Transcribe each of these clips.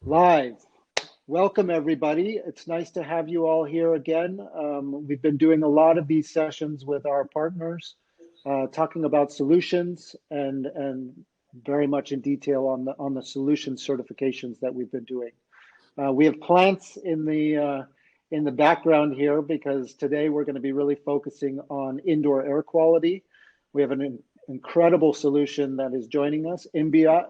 Live. Welcome, everybody. It's nice to have you all here again. We've been doing a lot of these sessions with our partners, talking about solutions and very much in detail on the solution certifications that we've been doing. We have plants in the background here because today we're going to be really focusing on indoor air quality. We have an incredible solution that is joining us, inBiot.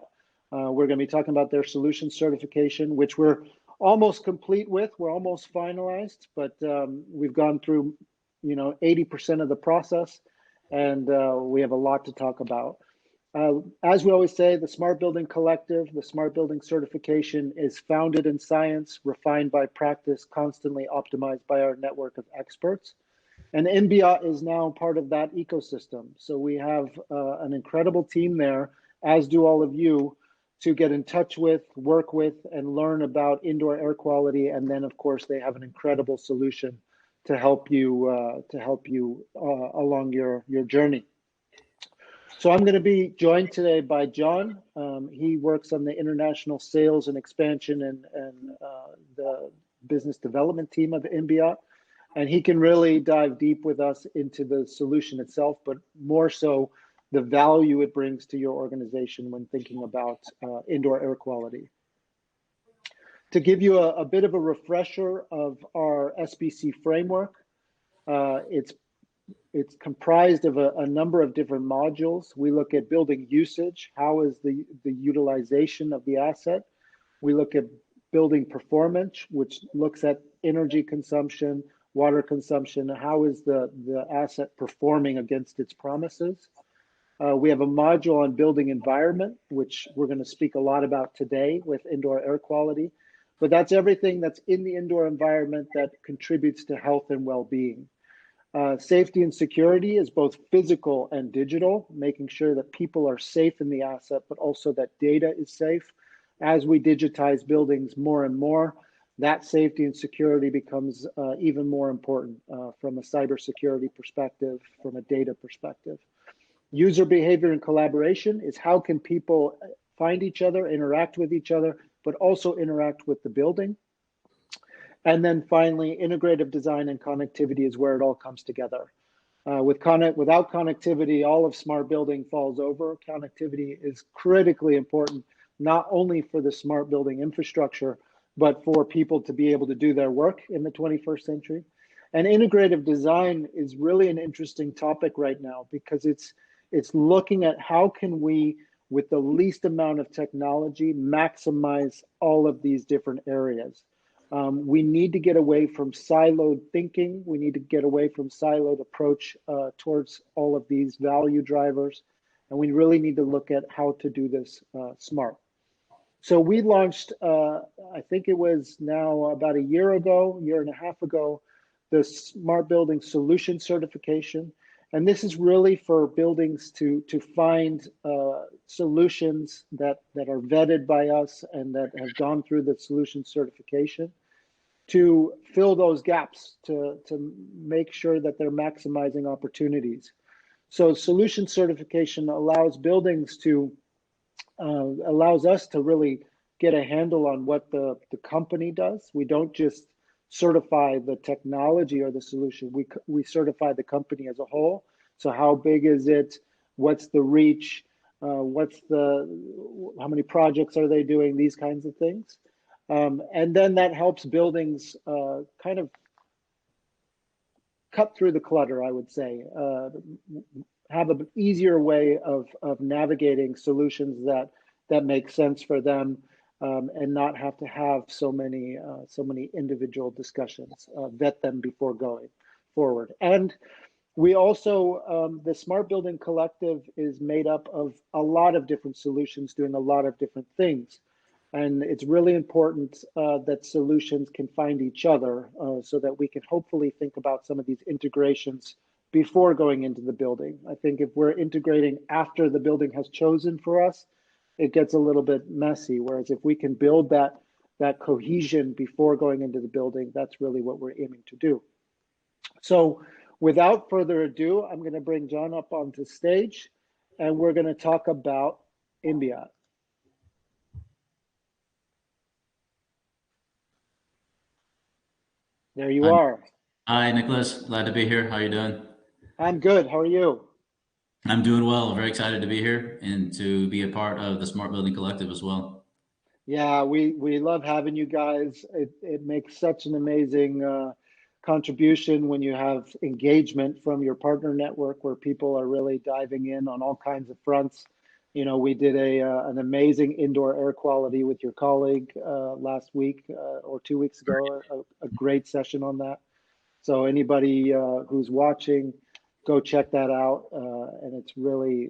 We're going to be talking about their solution certification, which we're almost complete with. We're almost finalized, but we've gone through, 80% of the process, and we have a lot to talk about. As we always say, the Smart Building Collective, the Smart Building Certification is founded in science, refined by practice, constantly optimized by our network of experts. And inBiot is now part of that ecosystem. So we have an incredible team there, as do all of you, to get in touch with, work with, and learn about indoor air quality. And then, of course, they have an incredible solution to help you along your journey. So I'm going to be joined today by John. He works on the international sales and expansion and the business development team of inBiot. And he can really dive deep with us into the solution itself, but more so the value it brings to your organization when thinking about indoor air quality. To give you a bit of a refresher of our SBC framework, it's comprised of a number of different modules. We look at building usage. How is the utilization of the asset? We look at building performance, which looks at energy consumption, water consumption. How is the asset performing against its promises? We have a module on building environment, which we're going to speak a lot about today with indoor air quality. But that's everything that's in the indoor environment that contributes to health and well-being. Safety and security is both physical and digital, making sure that people are safe in the asset, but also that data is safe. As we digitize buildings more and more, that safety and security becomes even more important from a cybersecurity perspective, from a data perspective. User behavior and collaboration is how can people find each other, interact with each other, but also interact with the building. And then finally, integrative design and connectivity is where it all comes together. Without connectivity, all of smart building falls over. Connectivity is critically important, not only for the smart building infrastructure, but for people to be able to do their work in the 21st century. And integrative design is really an interesting topic right now because it's looking at how can we, with the least amount of technology, maximize all of these different areas. We need to get away from siloed thinking. We need to get away from siloed approach towards all of these value drivers. And we really need to look at how to do this smart. So we launched, I think it was now about a year and a half ago, the Smart Building Solution Certification. And this is really for buildings to find solutions that are vetted by us and that have gone through the solution certification to fill those gaps, to make sure that they're maximizing opportunities. So solution certification allows buildings allows us to really get a handle on what the company does. We don't just certify the technology or the solution. We certify the company as a whole. So how big is it? What's the reach? How many projects are they doing? These kinds of things. And then that helps buildings kind of cut through the clutter, I would say, have an easier way of navigating solutions that make sense for them, and not have to have so many individual discussions, vet them before going forward. And we also, the Smart Building Collective is made up of a lot of different solutions doing a lot of different things. And it's really important that solutions can find each other so that we can hopefully think about some of these integrations before going into the building. I think if we're integrating after the building has chosen for us, it gets a little bit messy. Whereas if we can build that cohesion before going into the building, that's really what we're aiming to do. So without further ado, I'm going to bring John up onto stage and we're going to talk about inBiot. There you Hi, are. hi, Nicholas. Glad to be here. How you doing? I'm good. How are you? I'm doing well. Very excited to be here and to be a part of the Smart Building Collective as well. Yeah, we love having you guys. It makes such an amazing contribution when you have engagement from your partner network where people are really diving in on all kinds of fronts. You know, we did a an amazing indoor air quality with your colleague last week or 2 weeks ago. A great session on that. So anybody who's watching, go check that out. And it's really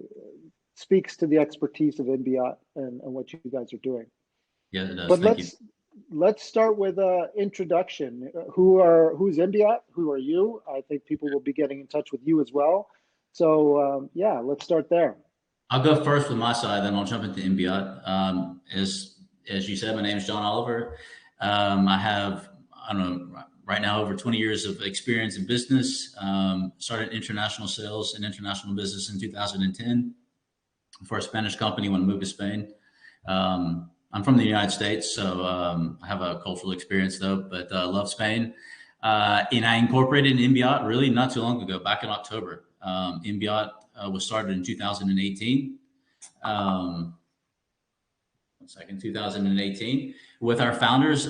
speaks to the expertise of inBiot and what you guys are doing. Yeah, it does. But Thank you. let's start with introduction. Who's inBiot? Who are you? I think people will be getting in touch with you as well. So yeah, let's start there. I'll go first with my side, then I'll jump into inBiot. As you said, my name is John Oliver. I have, I don't know, right now over 20 years of experience in business. Started international sales and international business in 2010 for a Spanish company when I moved to Spain. I'm from the United States, so I have a cultural experience though, but love Spain. And I incorporated inBiot really not too long ago, back in October. inBiot was started in 2018. Um, one second, 2018. With our founders'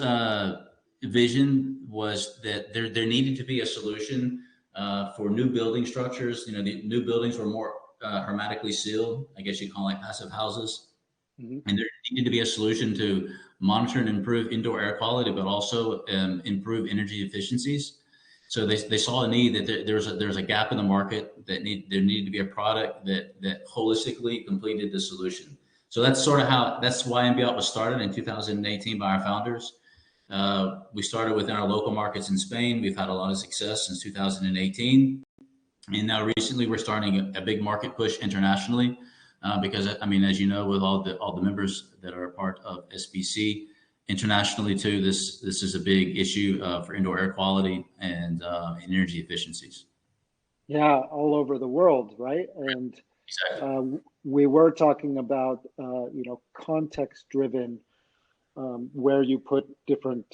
vision was that there needed to be a solution for new building structures. You know, the new buildings were more hermetically sealed. I guess you call it passive houses, Mhm. and there needed to be a solution to monitor and improve indoor air quality, but also improve energy efficiencies. So they saw a need that there's a gap in the market there needed to be a product that holistically completed the solution. So that's why inBiot was started in 2018 by our founders. We started within our local markets in Spain. We've had a lot of success since 2018. And now recently we're starting a big market push internationally because I mean, as you know, with all the members that are a part of SBC internationally too, this is a big issue for indoor air quality and energy efficiencies. Yeah, all over the world, right? And Exactly. we were talking about context driven where you put different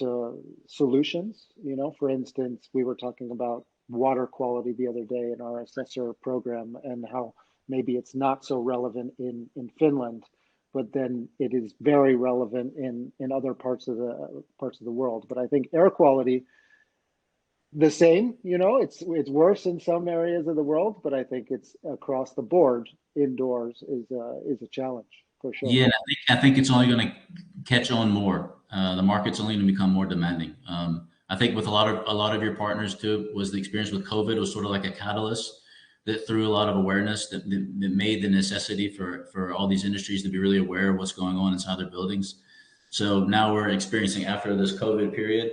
solutions. You know, for instance, we were talking about water quality the other day in our assessor program and how maybe it's not so relevant in Finland, but then it is very relevant in other parts of the world. But I think air quality the same. You know, it's worse in some areas of the world, but I think it's across the board. Indoors is a challenge for sure. Yeah, and I think it's only going to catch on more. The market's only going to become more demanding. I think with a lot of your partners too was the experience with COVID was sort of like a catalyst that threw a lot of awareness that made the necessity for all these industries to be really aware of what's going on inside their buildings. So now we're experiencing after this COVID period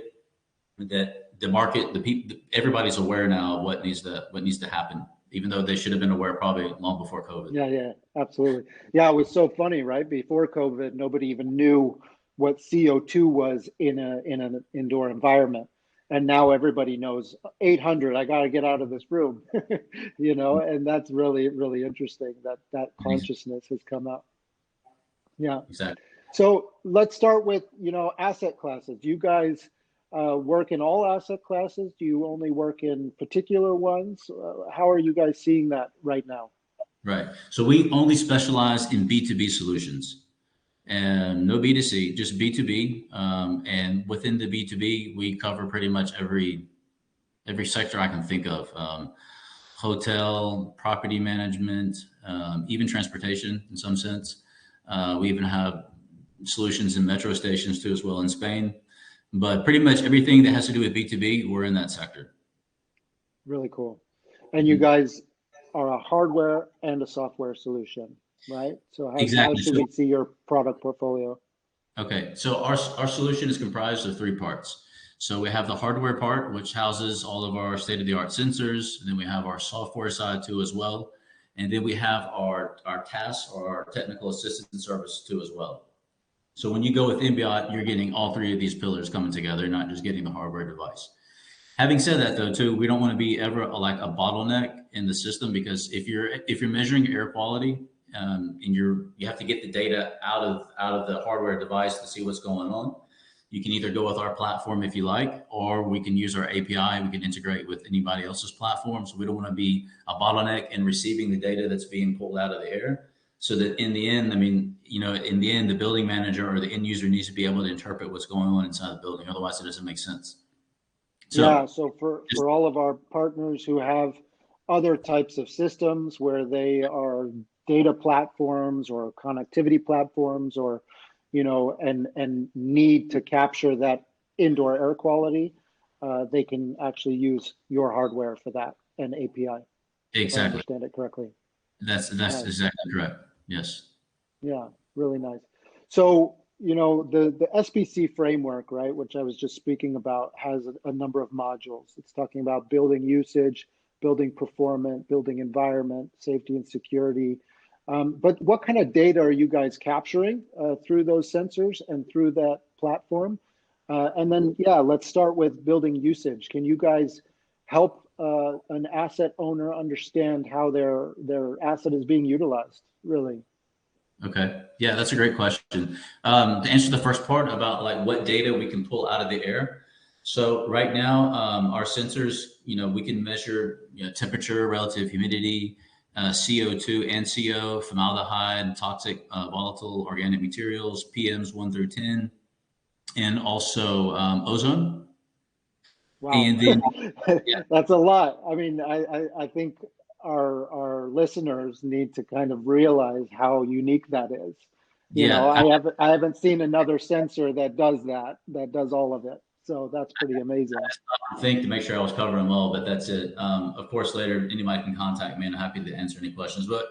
that the market, the people, everybody's aware now of what needs to happen, even though they should have been aware probably long before COVID. Yeah, yeah, absolutely. Yeah, it was so funny, right? Before COVID, nobody even knew what CO2 was in an indoor environment. And now everybody knows 800, I got to get out of this room. You know, and that's really, really interesting that that consciousness has come up. Yeah. Exactly. So let's start with, asset classes. Do you guys work in all asset classes? Do you only work in particular ones? How are you guys seeing that right now? Right. So we only specialize in B2B solutions and no B2C, just B2B. And within the B2B, we cover pretty much every sector I can think of. Hotel, property management, even transportation in some sense. We even have solutions in metro stations too as well in Spain. But pretty much everything that has to do with B2B, we're in that sector. Really cool. And you Mhm. guys are a hardware and a software solution, right? So how Exactly. should So we see your product portfolio? okay, so our solution is comprised of three parts. So we have the hardware part, which houses all of our state-of-the-art sensors. And then we have our software side too as well. And then we have our tasks or our technical assistance service too as well. So when you go with inBiot, you're getting all three of these pillars coming together, not just getting the hardware device. Having said that, though, too, we don't want to be ever like a bottleneck in the system because if you're measuring air quality and you have to get the data out of the hardware device to see what's going on. You can either go with our platform if you like, or we can use our API. We can integrate with anybody else's platform. So we don't want to be a bottleneck in receiving the data that's being pulled out of the air. So that in the end, I mean, in the end, the building manager or the end user needs to be able to interpret what's going on inside the building. Otherwise, it doesn't make sense. Yeah, so for all of our partners who have other types of systems where they are data platforms or connectivity platforms, or and need to capture that indoor air quality, they can actually use your hardware for that and API. If I Exactly. understand it correctly. That's Nice. exactly correct. Yes. Yeah, really nice. So, the SBC framework, right, which I was just speaking about, has a number of modules. It's talking about building usage, building performance, building environment, safety and security. But what kind of data are you guys capturing through those sensors and through that platform? And then, yeah, let's start with building usage. Can you guys help an asset owner understand how their asset is being utilized, really? Okay. Yeah, that's a great question. To answer the first part about like what data we can pull out of the air. So right now, our sensors, we can measure temperature, relative humidity, CO2, NCO, formaldehyde, toxic, volatile organic materials, PMs 1 through 10, and also ozone. Wow, And then, yeah, that's a lot. I mean, I think our listeners need to kind of realize how unique that is. yeah, I haven't seen another sensor that does that, that does all of it. So that's pretty amazing. I think to make sure I was covering them all, but that's it. Of course, later anybody can contact me, and I'm happy to answer any questions. But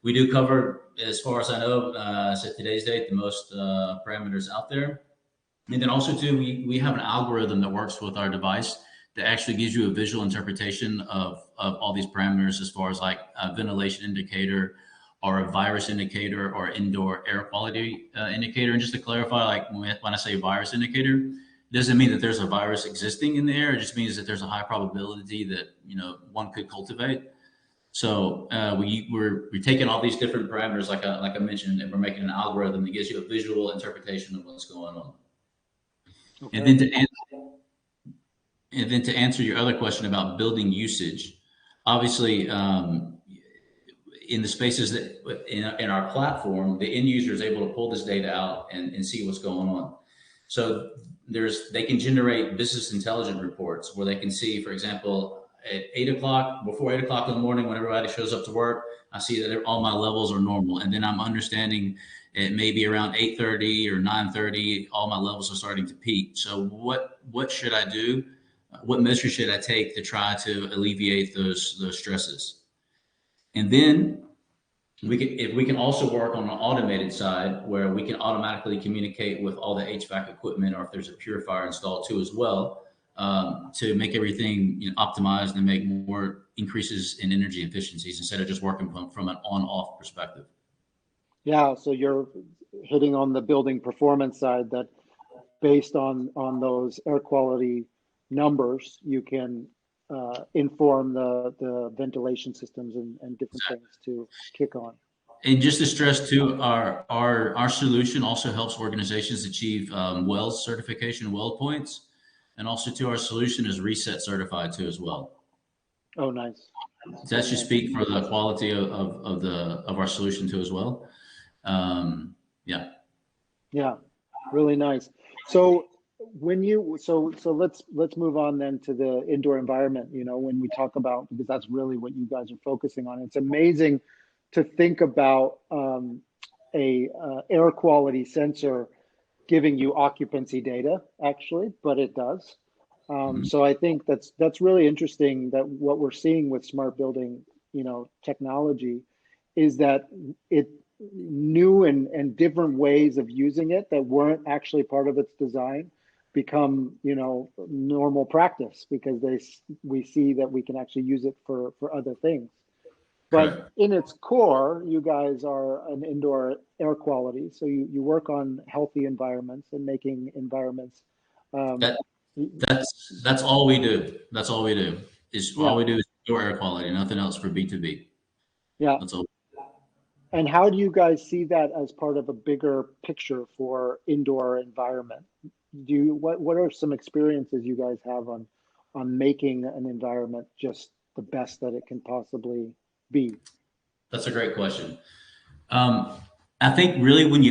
we do cover, as far as I know, at today's date, the most parameters out there. And then also too, we have an algorithm that works with our device that actually gives you a visual interpretation of all these parameters, as far as like a ventilation indicator or a virus indicator or indoor air quality indicator. And just to clarify, like when I say virus indicator, it doesn't mean that there's a virus existing in the air. It just means that there's a high probability that one could cultivate. So we're taking all these different parameters, like I mentioned, and we're making an algorithm that gives you a visual interpretation of what's going on. And Okay. then to answer your other question about building usage, obviously, in the spaces that in our platform, the end user is able to pull this data out and see what's going on. So they can generate business intelligence reports where they can see, for example, at 8 o'clock, before 8 o'clock in the morning, when everybody shows up to work, I see that all my levels are normal. And then I'm understanding it may be around 8:30 or 9:30, all my levels are starting to peak. So what should I do? What measures should I take to try to alleviate those stresses? And then if we can also work on an automated side where we can automatically communicate with all the HVAC equipment, or if there's a purifier installed too as well, to make everything optimized and make more increases in energy efficiencies instead of just working from an on-off perspective. Yeah, so you're hitting on the building performance side, that based on those air quality numbers, you can inform the ventilation systems and different things to kick on. And just to stress too, our solution also helps organizations achieve WELL certification, WELL points, and also too, our solution is reset certified too as well. Oh, nice. That should speak for the quality of our solution too as well. Yeah. Yeah, really nice. So let's move on then to the indoor environment. When we talk about, because that's really what you guys are focusing on. It's amazing to think about a air quality sensor giving you occupancy data, actually, but it does. So I think that's really interesting, that what we're seeing with smart building, technology, is that it new and different ways of using it that weren't actually part of its design become normal practice, because we see that we can actually use it for other things. But Correct. in its core, you guys are an indoor air quality, so you work on healthy environments and making environments. That that's all we do. That's all we do. All Yeah, we do is indoor air quality, nothing else for B2B. yeah. That's all. And how do you guys see that as part of a bigger picture for indoor environment? what are some experiences you guys have on making an environment just the best that it can possibly be? That's a great question. Um, I think really when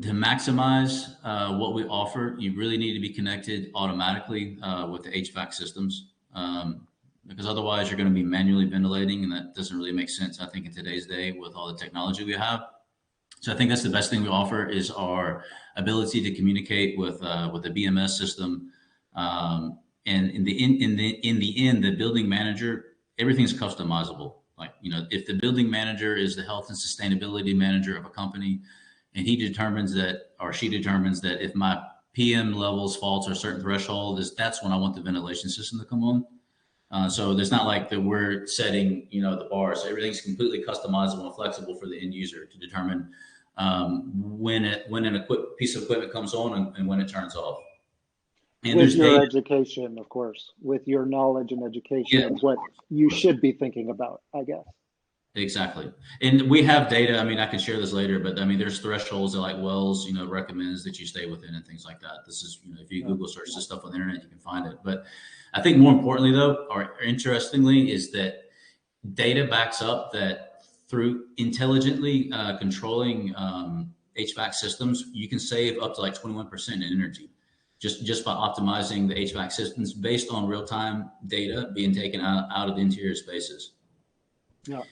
to maximize what we offer, you really need to be connected automatically with the HVAC systems, because otherwise you're going to be manually ventilating, and that doesn't really make sense. I think in today's day with all the technology we have. So I think that's the best thing we offer is our ability to communicate with the BMS system, and in the end, the building manager, everything's customizable. Like, if the building manager is the health and sustainability manager of a company, and he determines that, or she determines that if my PM levels fall to a certain threshold, that's when I want the ventilation system to come on. So there's not like that we're setting, the bar. So everything's completely customizable and flexible for the end user to determine when an piece of equipment comes on and when it turns off. And with there's your data. education, of course, with your knowledge and education Yeah. of what you should be thinking about, I guess. Exactly. And we have data. I mean, I can share this later, but I mean, there's thresholds that like Wells, recommends that you stay within and things like that. This is, if you Google search this stuff on the internet, you can find it. But I think more importantly though, or interestingly, is that data backs up that through intelligently controlling HVAC systems, you can save up to like 21% in energy just by optimizing the HVAC systems based on real-time data being taken out of the interior spaces. Yeah.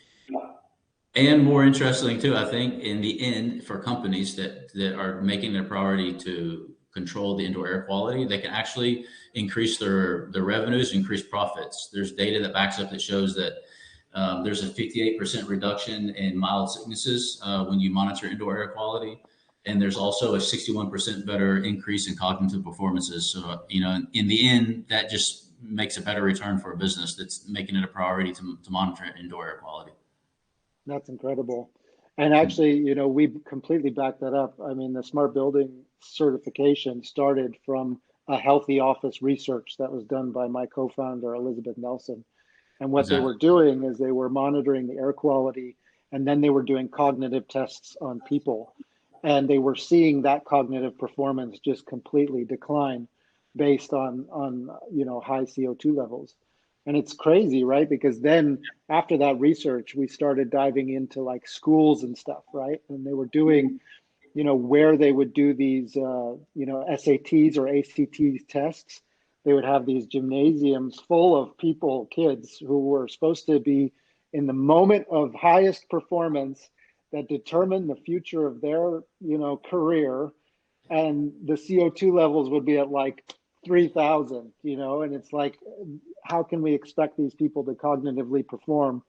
And more interesting too, I think in the end, for companies that are making it a priority to control the indoor air quality, they can actually increase their revenues, increase profits. There's data that backs up that shows that there's a 58% reduction in mild sicknesses when you monitor indoor air quality. And there's also a 61% better increase in cognitive performances. So, in the end, that just makes a better return for a business that's making it a priority to monitor indoor air quality. That's incredible. And actually, we completely back that up. I mean, the smart building certification started from a healthy office research that was done by my co-founder, Elizabeth Nelson. And what they were doing is they were monitoring the air quality, and then they were doing cognitive tests on people. And they were seeing that cognitive performance just completely decline based on high CO2 levels. And it's crazy, right? Because then after that research, we started diving into like schools and stuff, right? And they were doing, where they would do these, SATs or ACT tests. They would have these gymnasiums full of kids who were supposed to be in the moment of highest performance that determined the future of their, career. And the CO2 levels would be at like 3,000, and it's like, how can we expect these people to cognitively perform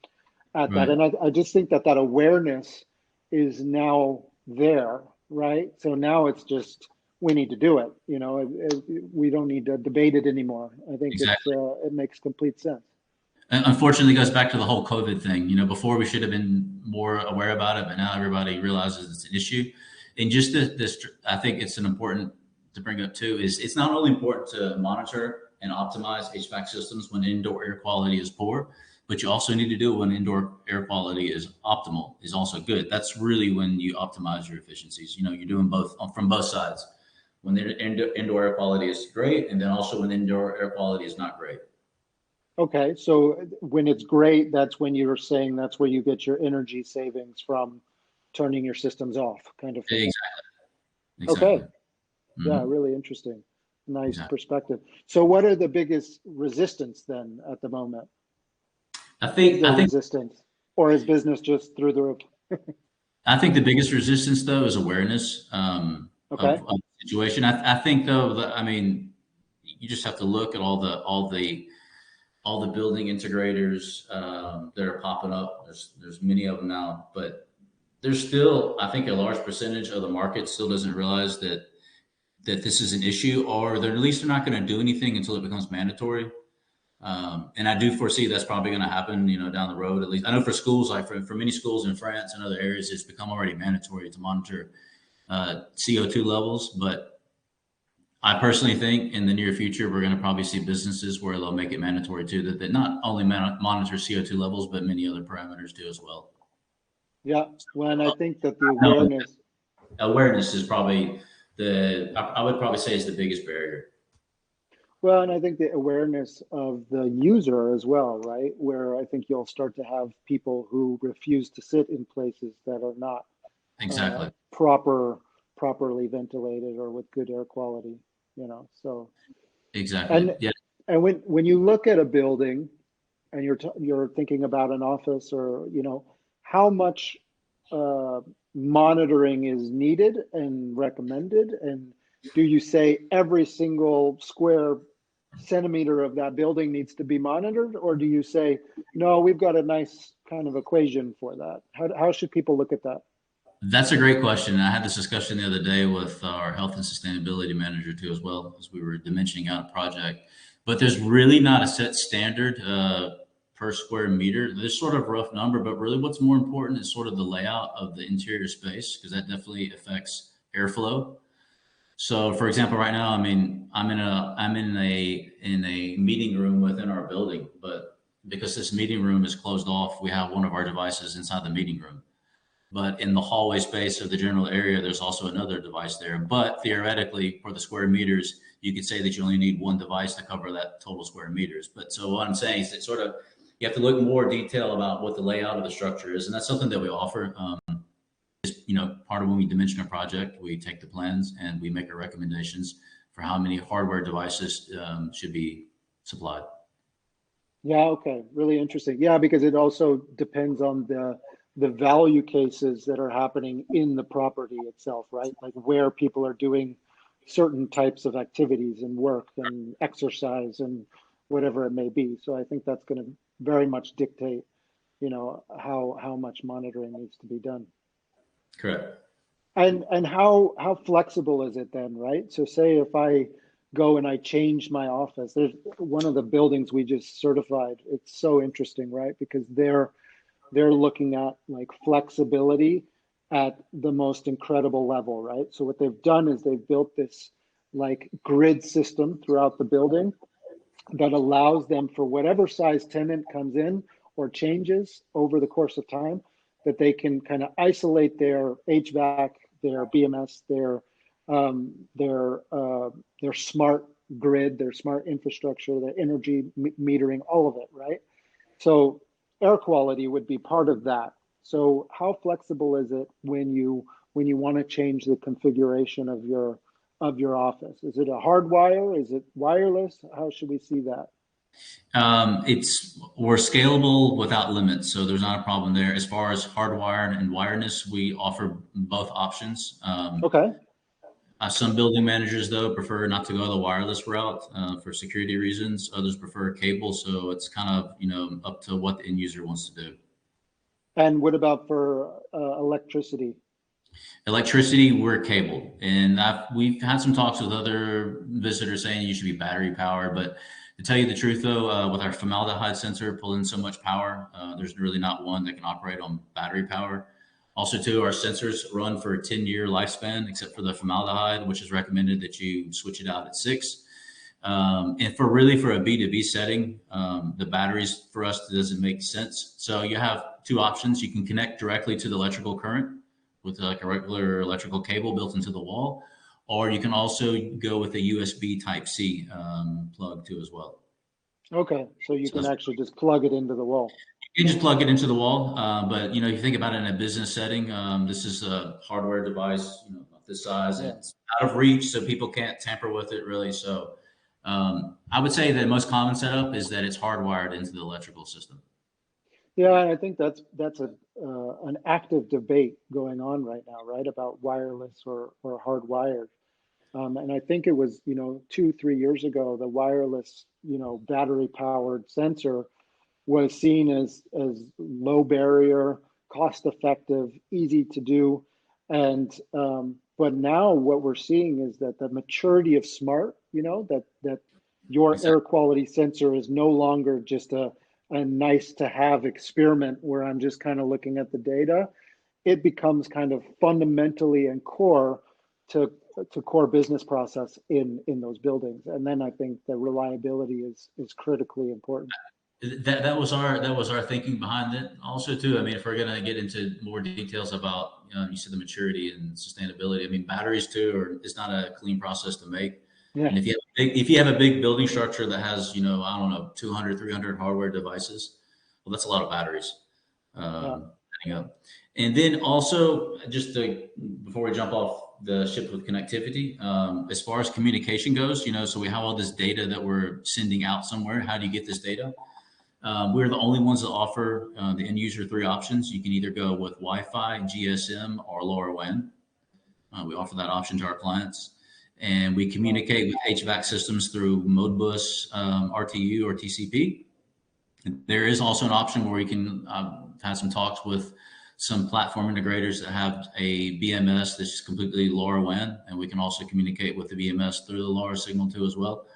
at that? And I just think that awareness is now there, right? So now it's just, we need to do it. We don't need to debate it anymore. I think exactly. It makes complete sense. And unfortunately, it goes back to the whole COVID thing. Before we should have been more aware about it, but now everybody realizes it's an issue. And just this, I think it's an important to bring up too, is it's not only important to monitor and optimize HVAC systems when indoor air quality is poor, but you also need to do it when indoor air quality is optimal, is also good. That's really when you optimize your efficiencies. You're doing both from both sides. When the indoor air quality is great, and then also when indoor air quality is not great. Okay, so when it's great, that's when you're saying that's where you get your energy savings from turning your systems off, kind of thing. Exactly. Okay. Mm-hmm. Yeah, really interesting. Nice perspective. So what are the biggest resistance then at the moment? I think resistance, or is business just through the roof? I think the biggest resistance though is awareness of the situation. I think though that, you just have to look at all the building integrators that are popping up. There's many of them now, but there's still, I think, a large percentage of the market still doesn't realize that this is an issue, or at least they're not going to do anything until it becomes mandatory. And I do foresee that's probably going to happen, down the road. At least I know for schools, like for many schools in France and other areas, it's become already mandatory to monitor CO2 levels. But I personally think in the near future, we're going to probably see businesses where they'll make it mandatory too, that not only monitor CO2 levels, but many other parameters too as well. Yeah, well, and I think that the awareness is probably I would probably say is the biggest barrier. Well, and I think the awareness of the user as well, right? Where I think you'll start to have people who refuse to sit in places that are not Exactly. properly ventilated or with good air quality, So, Exactly. and Yeah. and when you look at a building and you're thinking about an office, or how much uh, monitoring is needed and recommended, and do you say every single square centimeter of that building needs to be monitored, or do you say no, we've got a nice kind of equation for that? How should people look at that? That's a great question. I had this discussion the other day with our health and sustainability manager too, as well, as we were dimensioning out a project. But there's really not a set standard per square meter. There's sort of rough number, but really what's more important is sort of the layout of the interior space, because that definitely affects airflow. So, for example, right now, I mean, I'm in a meeting room within our building, but because this meeting room is closed off, we have one of our devices inside the meeting room. But in the hallway space of the general area, there's also another device there. But theoretically, for the square meters, you could say that you only need one device to cover that total square meters. But so what I'm saying is that sort of you have to look more detail about what the layout of the structure is, and that's something that we offer. Part of when we dimension a project, we take the plans and we make our recommendations for how many hardware devices should be supplied. Yeah, okay. Really interesting. Yeah, because it also depends on the value cases that are happening in the property itself, right? Like where people are doing certain types of activities and work and exercise and whatever it may be. So I think that's going to very much dictate, how much monitoring needs to be done. Correct. And how flexible is it then, right? So say if I go and I change my office, there's one of the buildings we just certified. It's so interesting, right? Because they're looking at like flexibility at the most incredible level, right? So what they've done is they've built this like grid system throughout the building that allows them, for whatever size tenant comes in or changes over the course of time, that they can kind of isolate their HVAC, their BMS, their smart grid, their smart infrastructure, their energy metering, all of it, right? So air quality would be part of that. So how flexible is it when you want to change the configuration of your office? Is it a hard wire? Is it wireless? How should we see that? We're scalable without limits, so there's not a problem there. As far as hardwired and wireless, we offer both options. Okay. Some building managers, though, prefer not to go the wireless route for security reasons. Others prefer cable, so it's kind of up to what the end user wants to do. And what about for electricity? Electricity, we're cabled, and we've had some talks with other visitors saying you should be battery powered. But to tell you the truth, though, with our formaldehyde sensor pulling so much power, there's really not one that can operate on battery power. Also, too, our sensors run for a 10-year lifespan, except for the formaldehyde, which is recommended that you switch it out at 6. And for a B2B setting, the batteries for us doesn't make sense. So you have two options. You can connect directly to the electrical current with like a regular electrical cable built into the wall, or you can also go with a USB Type C plug too as well. Okay, so you So can actually just plug it into the wall. you can just plug it into the wall, but you think about it in a business setting. This is a hardware device, of this size, and Yeah. it's out of reach, so people can't tamper with it really. So I would say the most common setup is that it's hardwired into the electrical system. Yeah, and I think that's an active debate going on right now, right, about wireless or hardwired. And I think it was, 2, 3 years ago, the wireless, battery powered sensor was seen as low barrier, cost effective, easy to do, and but now what we're seeing is that the maturity of smart, that your air Exactly. quality sensor is no longer just a nice to have experiment where I'm just kind of looking at the data. It becomes kind of fundamentally and core to core business process in those buildings, and then I think the reliability is critically important. That was our thinking behind it. Also, too, I mean, if we're gonna get into more details about You said the maturity and sustainability. I mean, batteries too, it's not a clean process to make. Yeah. And if you have a big building structure that has, I don't know, 200, 300 hardware devices, well, that's a lot of batteries. Adding up. And then also, before we jump off the ship with connectivity, as far as communication goes, so we have all this data that we're sending out somewhere. How do you get this data? We're the only ones that offer the end user 3 options. You can either go with Wi-Fi, GSM, or LoRaWAN. We offer that option to our clients. And we communicate with HVAC systems through Modbus, RTU, or TCP. And there is also an option where we can have some talks with some platform integrators that have a BMS that's completely LoRaWAN, and we can also communicate with the BMS through the LoRa signal too as well.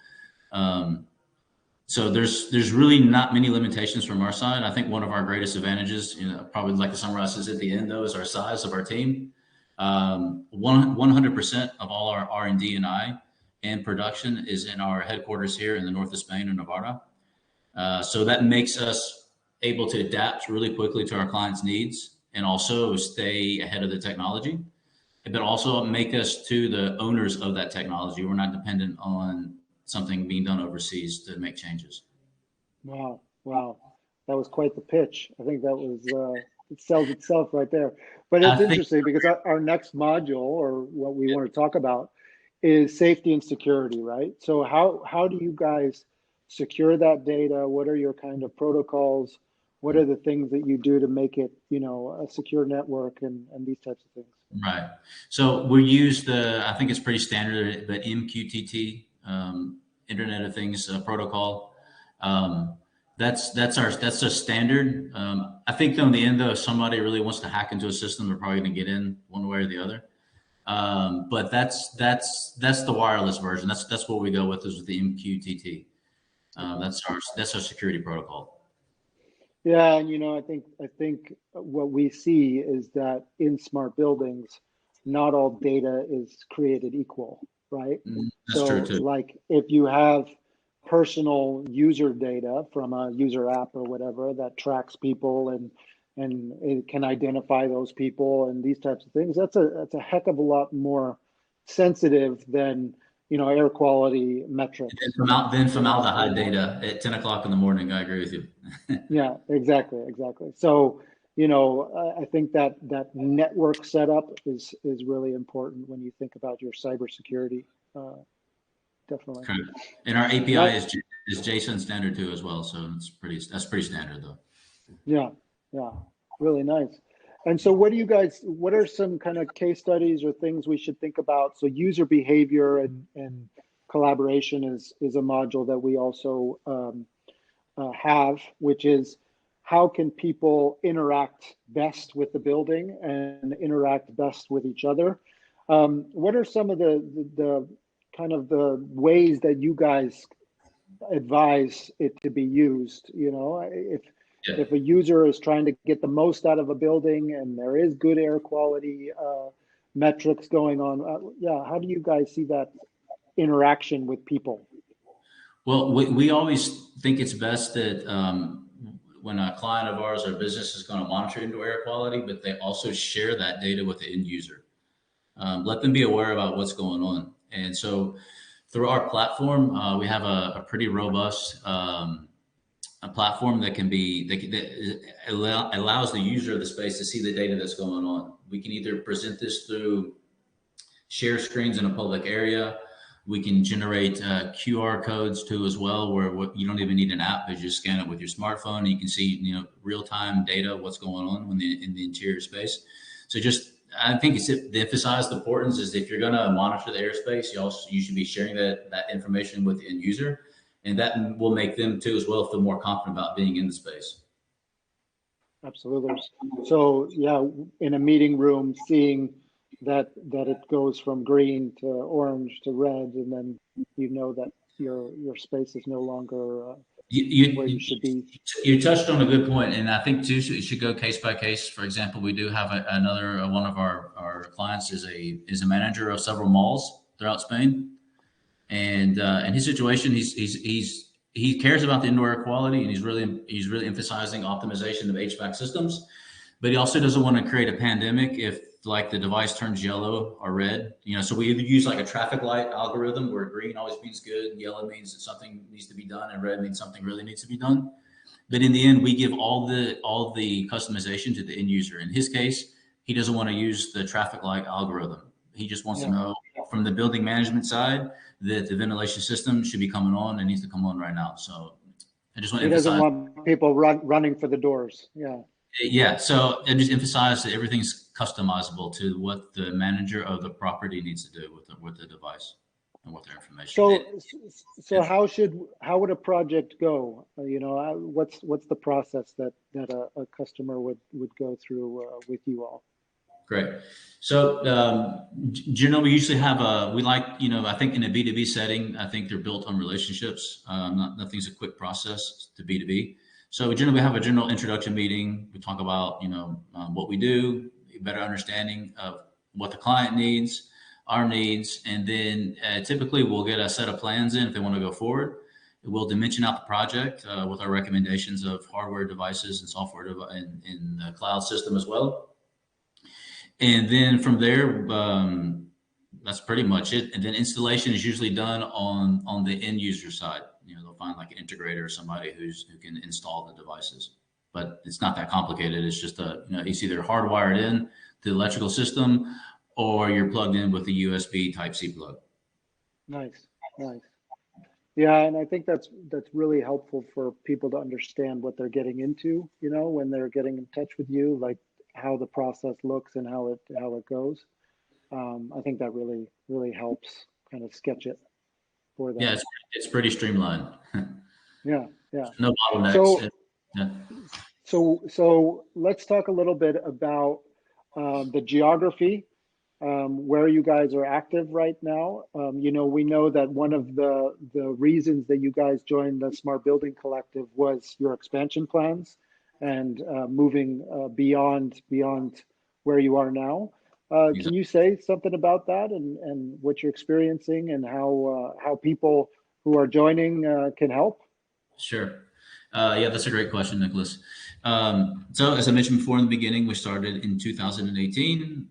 So there's really not many limitations from our side. I think one of our greatest advantages, probably like to summarize this at the end though, is our size of our team. 100% of all our R&D and production is in our headquarters here in the north of Spain in Navarra. So that makes us able to adapt really quickly to our clients' needs and also stay ahead of the technology, but also make us to the owners of that technology. We're not dependent on something being done overseas to make changes. Wow. That was quite the pitch. I think that was, it sells itself right there. But it's interesting because our next module, or what we want to talk about, is safety and security, right? So how do you guys secure that data? What are your kind of protocols? What are the things that you do to make it, a secure network and these types of things? Right. So we use I think it's pretty standard, but MQTT, Internet of Things protocol. That's a standard. I think though in the end though, if somebody really wants to hack into a system, they're probably going to get in one way or the other. But that's the wireless version. That's what we go with, is with the MQTT. That's our security protocol. Yeah, and I think what we see is that in smart buildings, not all data is created equal, right? That's true too. Like if you have personal user data from a user app or whatever that tracks people and it can identify those people and these types of things, that's a heck of a lot more sensitive than air quality metrics. Then formaldehyde data at 10 o'clock in the morning. I agree with you. Yeah, exactly. So, I think that network setup is really important when you think about your cybersecurity. Definitely. Okay. And our API is JSON standard too as well. So that's pretty standard though. Yeah, really nice. And so what are some kind of case studies or things we should think about? So user behavior and collaboration is a module that we also have, which is how can people interact best with the building and interact best with each other? What are some of the kind of the ways that you guys advise it to be used? If a user is trying to get the most out of a building and there is good air quality metrics going on, how do you guys see that interaction with people? Well, we always think it's best that when a client of ours or business is going to monitor indoor air quality, but they also share that data with the end user. Let them be aware about what's going on. And so through our platform, we have a pretty robust a platform that allows the user of the space to see the data that's going on. We can either present this through share screens in a public area. We can generate QR codes too as well, where you don't even need an app. You just scan it with your smartphone and you can see real-time data, what's going on in the interior space. So I think it's to emphasize the importance is if you're going to monitor the airspace, you should be sharing that information with the end user. And that will make them too as well feel more confident about being in the space. Absolutely. So in a meeting room, seeing that it goes from green to orange to red, and then that your space is no longer where you should be. You touched on a good point, and I think too it should go case by case. For example, we do have another one of our clients is a manager of several malls throughout Spain. And in his situation, he cares about the indoor air quality, and he's really emphasizing optimization of HVAC systems. But he also doesn't want to create a pandemic if like the device turns yellow or red, so we either use like a traffic light algorithm where green always means good, yellow means that something needs to be done, and red means something really needs to be done. But in the end, we give all the customization to the end user. In his case, he doesn't want to use the traffic light algorithm. He just wants to Yeah. know from the building management side that the ventilation system should be coming on and needs to come on right now. So I just want to He doesn't emphasize. want people running for the doors. Yeah. Yeah, so I just emphasize that everything's customizable to what the manager of the property needs to do with the device and with their information. So how would a project go? What's the process that a customer would go through with you all? Great. So, generally, we usually have I think in a B2B setting, I think they're built on relationships. Nothing's a quick process to B2B. So generally, we have a general introduction meeting. We talk about, what we do, a better understanding of what the client needs, our needs, and then typically we'll get a set of plans in if they want to go forward. We'll dimension out the project with our recommendations of hardware devices and software in the cloud system as well. And then from there, that's pretty much it. And then installation is usually done on the end user side. They'll find like an integrator or somebody who can install the devices. But it's not that complicated. It's just it's either hardwired in to the electrical system or you're plugged in with a USB Type-C plug. Nice. Yeah, and I think that's really helpful for people to understand what they're getting into, when they're getting in touch with you, like how the process looks and how it goes. I think that really helps kind of sketch it for them. Yeah, it's pretty streamlined. Yeah. No bottlenecks. So let's talk a little bit about the geography, where you guys are active right now. We know that one of the reasons that you guys joined the Smart Building Collective was your expansion plans and moving beyond where you are now. Can you say something about that and what you're experiencing and how people who are joining can help? Sure. Yeah, that's a great question, Nicholas. So as I mentioned before in the beginning, we started in 2018.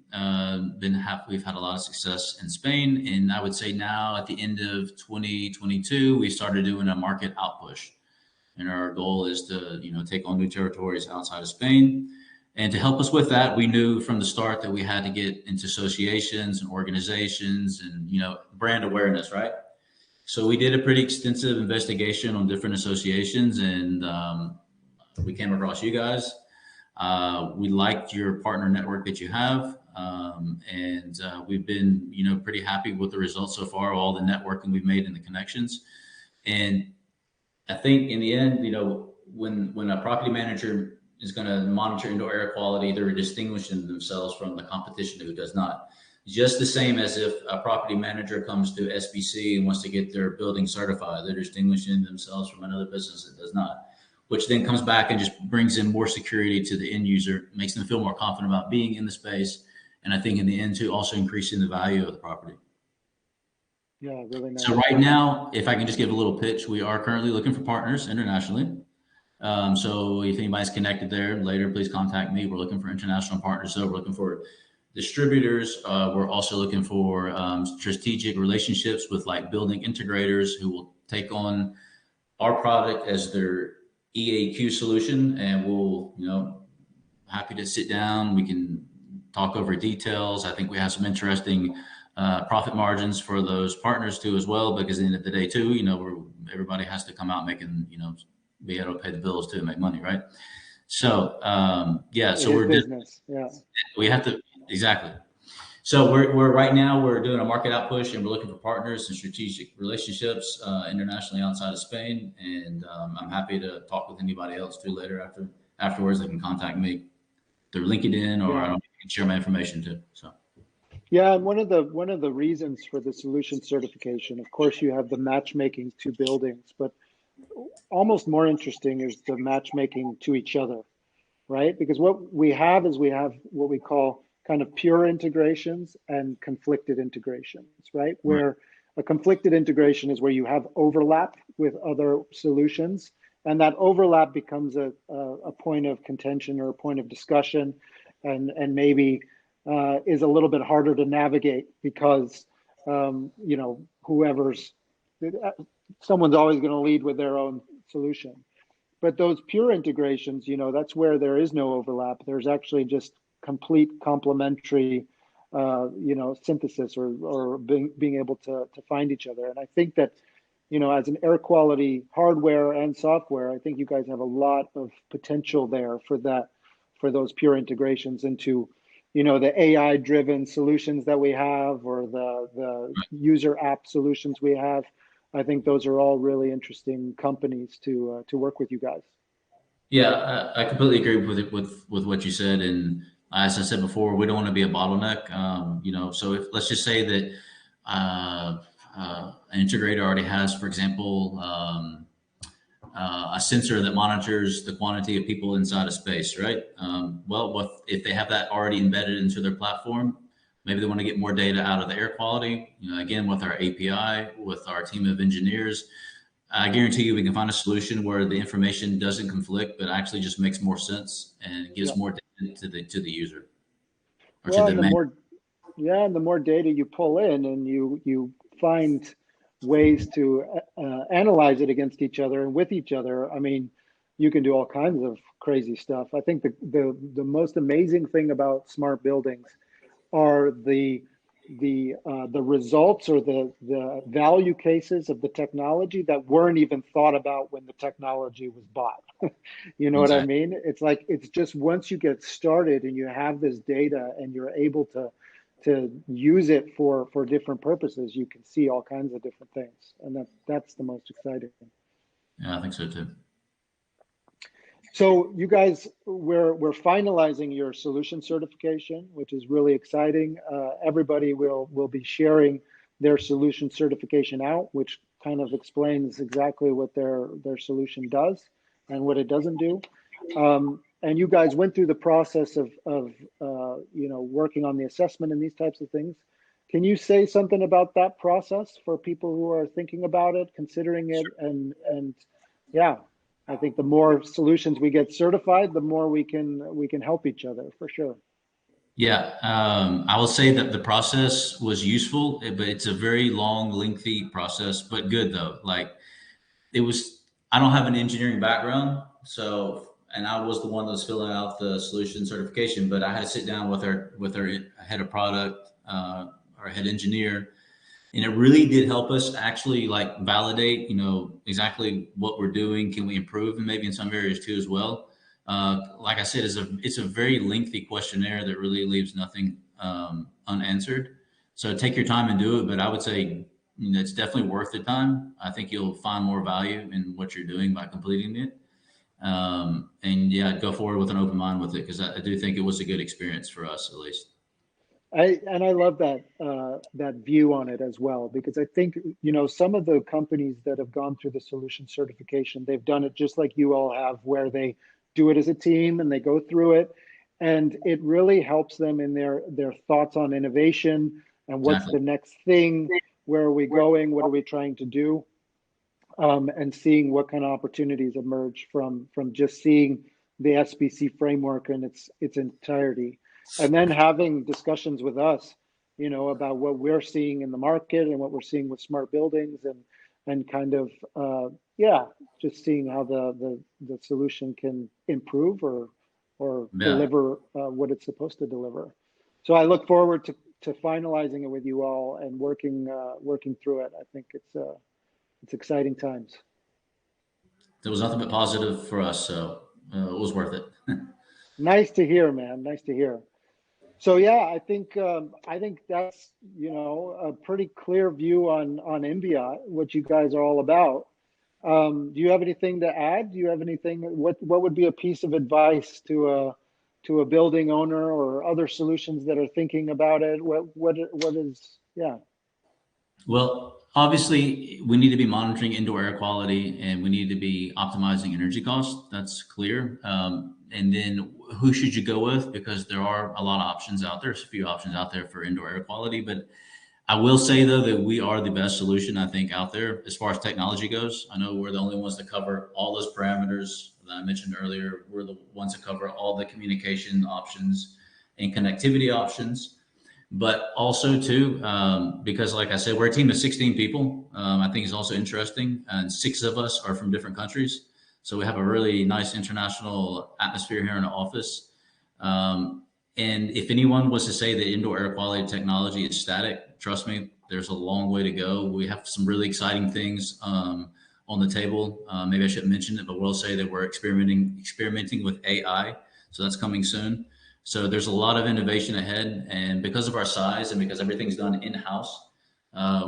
We've had a lot of success in Spain, and I would say now at the end of 2022, we started doing a market outpush, and our goal is to take on new territories outside of Spain. And to help us with that, we knew from the start that we had to get into associations and organizations and brand awareness, right? So we did a pretty extensive investigation on different associations, and we came across you guys. We liked your partner network that you have, and we've been, pretty happy with the results so far, all the networking we've made and the connections. And I think in the end, when a property manager is going to monitor indoor air quality, they're distinguishing themselves from the competition who does not. Just the same as if a property manager comes to SBC and wants to get their building certified, they're distinguishing themselves from another business that does not, which then comes back and just brings in more security to the end user, makes them feel more confident about being in the space. And I think in the end too, also increasing the value of the property. Yeah, really nice. So right now, if I can just give a little pitch, we are currently looking for partners internationally. So if anybody's connected there later, please contact me. We're looking for international partners. So we're looking for distributors. We're also looking for strategic relationships with like building integrators who will take on our product as their EAQ solution, and we'll, happy to sit down. We can talk over details. I think we have some interesting profit margins for those partners too as well, because at the end of the day too, everybody has to come out making, be able to pay the bills too and make money, right? So so we're business. We have to exactly. So we're right now we're doing a market out push, and we're looking for partners and strategic relationships internationally outside of Spain. And I'm happy to talk with anybody else too later afterwards. They can contact me through LinkedIn, or I can share my information too. So. Yeah, and one of the reasons for the solution certification, of course, you have the matchmaking to buildings, but almost more interesting is the matchmaking to each other, right? Because what we have is what we call kind of pure integrations and conflicted integrations, right? Where a conflicted integration is where you have overlap with other solutions, and that overlap becomes a point of contention or a point of discussion, and maybe is a little bit harder to navigate because you know, someone's always going to lead with their own solution. But those pure integrations, you know, that's where there is no overlap. There's actually just complete complementary, you know, synthesis or being able to find each other. And I think that, you know, as an air quality hardware and software, I think you guys have a lot of potential there for that, for those pure integrations into, you know, the AI driven solutions that we have, or the user app solutions we have. I think those are all really interesting companies to work with you guys. Yeah, I completely agree with what you said. And as I said before, we don't want to be a bottleneck. You know, so if let's just say that an integrator already has, for example, a sensor that monitors the quantity of people inside a space, right? Well, if they have that already embedded into their platform, maybe they want to get more data out of the air quality. You know, again, with our API, with our team of engineers, I guarantee you we can find a solution where the information doesn't conflict, but actually just makes more sense and gives Yeah. more data to the user or to Well, the and the man. more, yeah, and the more data you pull in and you find ways to analyze it against each other and with each other, I mean, you can do all kinds of crazy stuff. I think the most amazing thing about smart buildings are the results or the value cases of the technology that weren't even thought about when the technology was bought. You know what I Exactly. mean? It's like, it's just once you get started and you have this data and you're able to use it for different purposes, you can see all kinds of different things, and that's the most exciting. Yeah, I think so too. So you guys, we're finalizing your solution certification, which is really exciting. Everybody will be sharing their solution certification out, which kind of explains exactly what their solution does and what it doesn't do. And you guys went through the process of you know, working on the assessment and these types of things. Can you say something about that process for people who are thinking about it, considering it, and yeah, I think the more solutions we get certified, the more we can help each other for sure. Yeah, I will say that the process was useful, but it's a very long, lengthy process, but good though. Like it was, I don't have an engineering background, so, and I was the one that was filling out the solution certification, but I had to sit down with our head of product, our head engineer, and it really did help us actually like validate, you know, exactly what we're doing. Can we improve, and maybe in some areas too as well. Like I said, it's a very lengthy questionnaire that really leaves nothing unanswered. So take your time and do it. But I would say, you know, it's definitely worth the time. I think you'll find more value in what you're doing by completing it. And yeah, go forward with an open mind with it, because I do think it was a good experience for us at least. I love that that view on it as well, because I think, you know, some of the companies that have gone through the solution certification, they've done it just like you all have, where they do it as a team and they go through it, and it really helps them in their thoughts on innovation and what's Exactly. the next thing, where are we going, what are we trying to do, and seeing what kind of opportunities emerge from just seeing the SBC framework in its entirety, and then having discussions with us, you know, about what we're seeing in the market and what we're seeing with smart buildings, and kind of yeah, just seeing how the solution can improve or Yeah. deliver what it's supposed to deliver. So I look forward to finalizing it with you all and working through it. I think it's exciting times. There was nothing but positive for us, so it was worth it. Nice to hear, man. Nice to hear. So yeah, I think that's, you know, a pretty clear view on inBiot, what you guys are all about. Do you have anything to add? Do you have anything? What would be a piece of advice to a building owner or other solutions that are thinking about it? What is, yeah. Well, obviously, we need to be monitoring indoor air quality, and we need to be optimizing energy costs. That's clear. And then who should you go with? Because there are a lot of options out there. There's a few options out there for indoor air quality, but I will say though that we are the best solution I think out there as far as technology goes. I know we're the only ones that cover all those parameters that I mentioned earlier. We're the ones that cover all the communication options, and connectivity options. But also too, because like I said, we're a team of 16 people. I think it's also interesting, and 6 of us are from different countries. So we have a really nice international atmosphere here in the office. And if anyone was to say that indoor air quality technology is static, trust me, there's a long way to go. We have some really exciting things on the table. Maybe I shouldn't mention it, but we'll say that we're experimenting with AI. So that's coming soon. So there's a lot of innovation ahead, and because of our size and because everything's done in-house,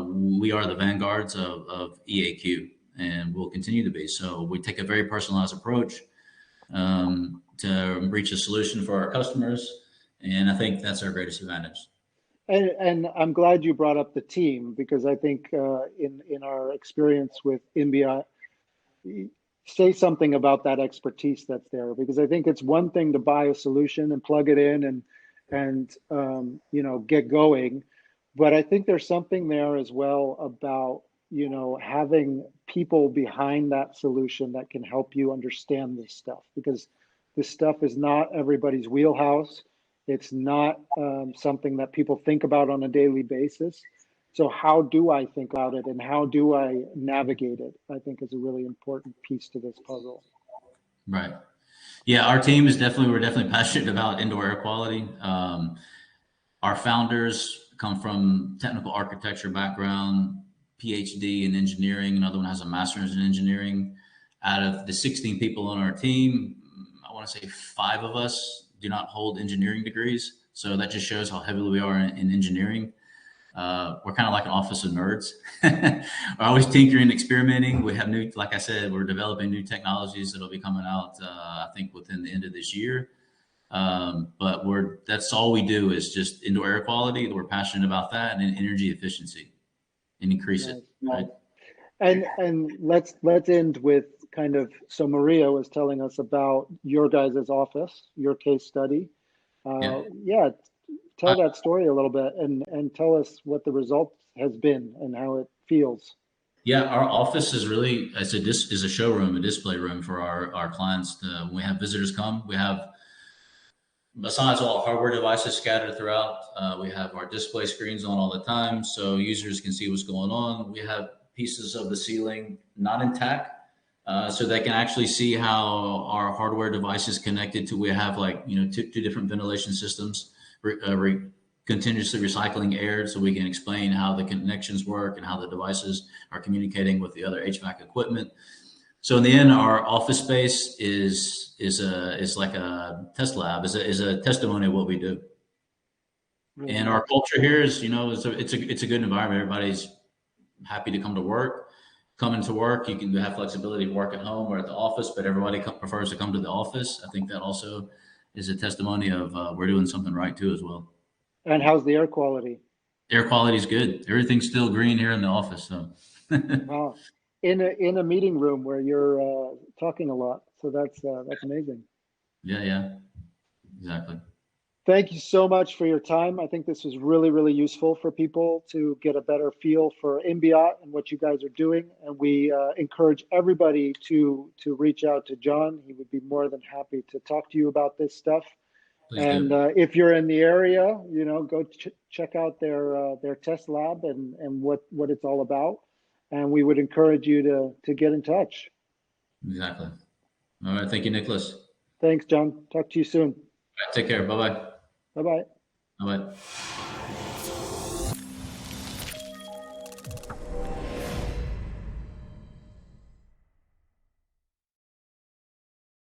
we are the vanguards of EAQ, and will continue to be. So we take a very personalized approach to reach a solution for our customers, and I think that's our greatest advantage. And I'm glad you brought up the team, because I think in our experience with inBiot, say something about that expertise that's there, because I think it's one thing to buy a solution and plug it in and get going, but I think there's something there as well about having people behind that solution that can help you understand this stuff, because this stuff is not everybody's wheelhouse. It's not something that people think about on a daily basis. So how do I think about it and how do I navigate it, I think is a really important piece to this puzzle. Right. Yeah, our team is we're definitely passionate about indoor air quality. Our founders come from technical architecture background, PhD in engineering. Another one has a master's in engineering. Out of the 16 people on our team, I want to say 5 of us do not hold engineering degrees. So that just shows how heavily we are in engineering. We're kind of like an office of nerds. We're always tinkering, experimenting. We have like I said, we're developing new technologies that'll be coming out, I think within the end of this year. But that's all we do is just indoor air quality. We're passionate about that, and energy efficiency, and increase it. Right. And let's end with so Maria was telling us about your guys' office, your case study. Tell that story a little bit and tell us what the result has been and how it feels. Yeah, our office is really is a showroom, a display room for our clients. When we have visitors come, we have, besides all hardware devices scattered throughout, we have our display screens on all the time, so users can see what's going on. We have pieces of the ceiling not intact, so they can actually see how our hardware device is connected to. We have two different ventilation systems, continuously recycling air, so we can explain how the connections work and how the devices are communicating with the other HVAC equipment. So in the end, our office space is like a test lab, is a testimony of what we do. Mm-hmm. And our culture here is, it's a good environment. Everybody's happy to come to work. Coming to work, you can have flexibility to work at home or at the office, but everybody prefers to come to the office. I think that also is a testimony of we're doing something right too as well. And how's the air quality? Air quality is good. Everything's still green here in the office. So. Wow. In a meeting room where you're talking a lot. So that's amazing. Yeah, exactly. Thank you so much for your time. I think this was really, really useful for people to get a better feel for inBiot and what you guys are doing. And we encourage everybody to reach out to John. He would be more than happy to talk to you about this stuff. Please and if you're in the area, go check out their test lab and what it's all about. And we would encourage you to get in touch. Exactly. All right. Thank you, Nicholas. Thanks, John. Talk to you soon. All right, take care. Bye-bye. Bye-bye. Bye-bye.